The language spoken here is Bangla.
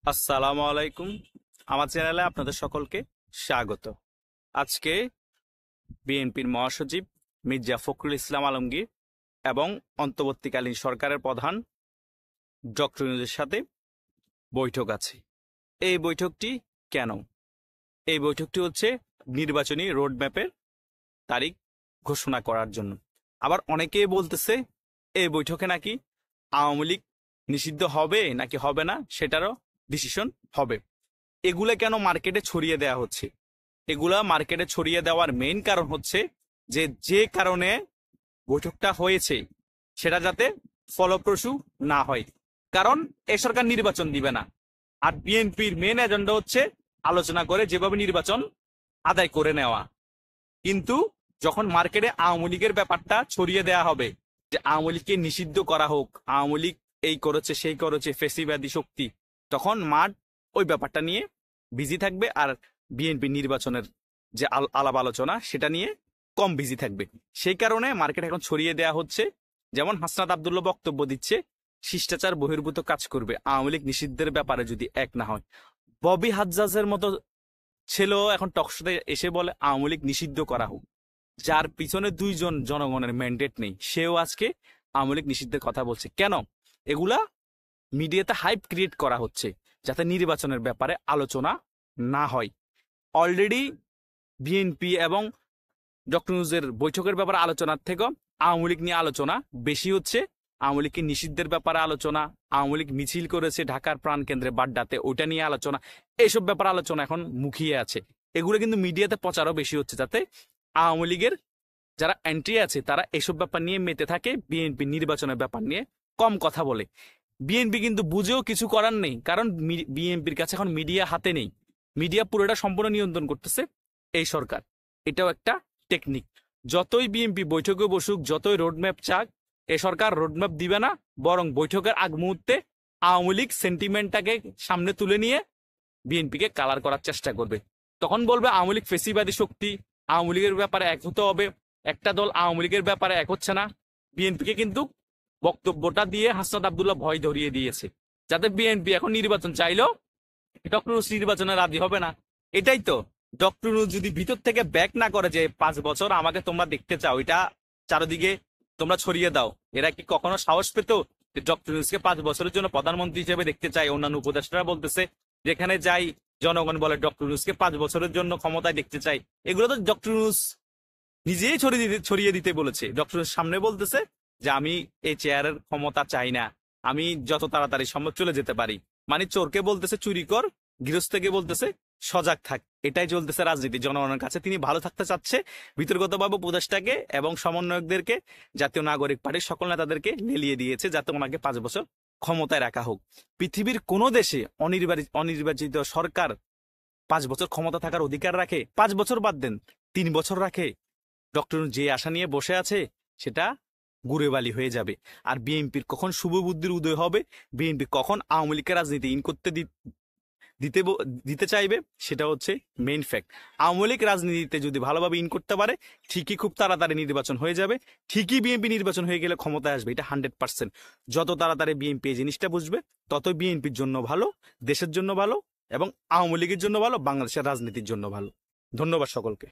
আসসালামু আলাইকুম। আমার চ্যানেলে আপনাদের সকলকে স্বাগত। আজকে বিএনপির মহাসচিব মির্জা ফখরুল ইসলাম আলমগীর এবং অন্তর্বর্তীকালীন সরকারের প্রধান ডক্টর ইউনূসের সাথে বৈঠক আছে। এই বৈঠকটি কেন? এই বৈঠকটি হচ্ছে নির্বাচনী রোডম্যাপের তারিখ ঘোষণা করার জন্য। আবার অনেকেই বলতেছে এই বৈঠকে নাকি আওয়ামী লীগ নিষিদ্ধ হবে নাকি হবে না সেটারও ডিসিশন হবে। এগুলা কেন মার্কেটে ছড়িয়ে দেওয়া হচ্ছে? এগুলা মার্কেটে ছড়িয়ে দেওয়ার মেইন কারণ হচ্ছে যে কারণে বৈঠকটা হয়েছে সেটা যাতে ফলপ্রসূ না হয়। কারণ এ সরকার নির্বাচন দিবে না, আর বিএনপির মেইন এজেন্ডা হচ্ছে আলোচনা করে যেভাবে নির্বাচন আদায় করে নেওয়া। কিন্তু যখন মার্কেটে আওয়ামী লীগের ব্যাপারটা ছড়িয়ে দেওয়া হবে যে আওয়ামী লীগকে নিষিদ্ধ করা হোক, আওয়ামী লীগ এই করেছে সেই করেছে, ফেসিবাদী শক্তি, তখন মাঠ ওই ব্যাপারটা নিয়ে বিজি থাকবে, আর বিএনপি নির্বাচনের যে আলাপ আলোচনা সেটা নিয়ে কম বিজি থাকবে। সেই কারণে মার্কেট এখন ছড়িয়ে দেওয়া হচ্ছে। যেমন হাসনাত আব্দুল্লাহ বক্তব্য দিচ্ছে শিষ্টাচার বহির্ভূত কাজ করবে আওয়ামী লীগ নিষিদ্ধের ব্যাপারে যদি এক না হয়। ববি হাজ্জাজের মতো ছেলেও এখন টকশোতে এসে বলে আওয়ামী লীগ নিষিদ্ধ করা হোক, যার পিছনে দুইজন জনগণের ম্যান্ডেট নেই, সেও আজকে আওয়ামী লীগ নিষিদ্ধের কথা বলছে। কেন? এগুলা মিডিয়াতে হাইপ ক্রিয়েট করা হচ্ছে যাতে নির্বাচনের ব্যাপারে আলোচনা না হয়। অলরেডি বিএনপি এবং ডক্টর ইউনূসের বৈঠকের ব্যাপারে আলোচনার থেকে আওয়ামী লীগ নিয়ে আলোচনা বেশি হচ্ছে। আওয়ামী লীগকে নিষিদ্ধের ব্যাপারে আলোচনা, আওয়ামী লীগ মিছিল করেছে ঢাকার প্রাণকেন্দ্রে বাড্ডাতে, ওইটা নিয়ে আলোচনা, এইসব ব্যাপারে আলোচনা এখন মুখিয়ে আছে। এগুলো কিন্তু মিডিয়াতে প্রচারও বেশি হচ্ছে যাতে আওয়ামী লীগের যারা এন্ট্রি আছে তারা এসব ব্যাপার নিয়ে মেতে থাকে, বিএনপি নির্বাচনের ব্যাপার নিয়ে কম কথা বলে। বিএনপি কিন্তু বুঝেও কিছু করার নেই, কারণ বিএনপির কাছে এখন মিডিয়া হাতে নেই। মিডিয়া পুরোটা সম্পূর্ণ নিয়ন্ত্রণ করতেছে এই সরকার। এটাও একটা টেকনিক। যতই বিএনপি বৈঠকে বসুক, যতই রোডম্যাপ চাক, এ সরকার রোডম্যাপ দিবে না, বরং বৈঠকের আগ মুহূর্তে আওয়ামী লীগ সেন্টিমেন্টটাকে সামনে তুলে নিয়ে বিএনপিকে কালার করার চেষ্টা করবে। তখন বলবে আওয়ামী লীগ ফেসিবাদী শক্তি, আওয়ামী লীগের ব্যাপারে এক হতে হবে। একটা দল আওয়ামী লীগের ব্যাপারে এক হচ্ছে না। বিএনপিকে কিন্তু বক্তব্যটা দিয়ে হাসনাত আব্দুল্লাহ ভয় ধরিয়ে দিয়েছে যাতে বিএনপি এখন নির্বাচন চাইলেও ডক্টর ইউনূস নির্বাচনে রাজি হবে না। এটাই তো, ডক্টর ইউনূস যদি ভিতর থেকে ব্যাক না করে যে 5 বছর আমাকে তোমরা দেখতে চাও, এটা চারিদিকে তোমরা ছড়িয়ে দাও, এরা কি কখনো সাহস পেত যে ডক্টর ইউনূসকে 5 বছরের জন্য প্রধানমন্ত্রী হিসেবে দেখতে চাই? অন্যান্য উপদেষ্টারা বলতেছে যেখানে যাই জনগণ বলে ডক্টর ইউনূসকে 5 বছরের জন্য ক্ষমতায় দেখতে চাই। এগুলো তো ডক্টর ইউনূস নিজেই ছড়িয়ে দিতে বলেছে। ডক্টর ইউনূস সামনে বলতেছে যে আমি এই চেয়ারের ক্ষমতা চাই না, আমি যত তাড়াতাড়ি সম্ভব চলে যেতে পারি। মানে চোরকে বলতেছে চুরি কর, গৃহস্থকে বলতেছে সজাগ থাক। এটাই চলতেছে রাজনীতি জনগণের কাছে। তিনি ভালো থাকতে চাচ্ছে, ভিতরগতভাবে উপদেষ্টাকে এবং সমন্বয়কদেরকে, জাতীয় নাগরিক পার্টির সকল নেতাদেরকে লেলিয়ে দিয়েছে যাতে ওনাকে 5 বছর ক্ষমতায় রাখা হোক। পৃথিবীর কোনো দেশে অনির্বাচিত সরকার 5 বছর ক্ষমতা থাকার অধিকার রাখে? 5 বছর বাদ দেন, 3 বছর রাখে। ডক্টর যে আশা নিয়ে বসে আছে সেটা গুড়ে বালি হয়ে যাবে। আর বিএনপির কখন শুভ বুদ্ধির উদয় হবে, বিএনপি কখন আওয়ামী লীগের রাজনীতি ইন করতে দিতে চাইবে, সেটা হচ্ছে মেইন ফ্যাক্ট। আওয়ামী লীগ রাজনীতিতে যদি ভালোভাবে ইন করতে পারে, ঠিকই খুব তাড়াতাড়ি নির্বাচন হয়ে যাবে। ঠিকই বিএনপি নির্বাচন হয়ে গেলে ক্ষমতায় আসবে, এটা 100%। যত তাড়াতাড়ি বিএনপি এই জিনিসটা বুঝবে ততই বিএনপির জন্য ভালো, দেশের জন্য ভালো, এবং আওয়ামী লীগের জন্য ভালো, বাংলাদেশের রাজনীতির জন্য ভালো। ধন্যবাদ সকলকে।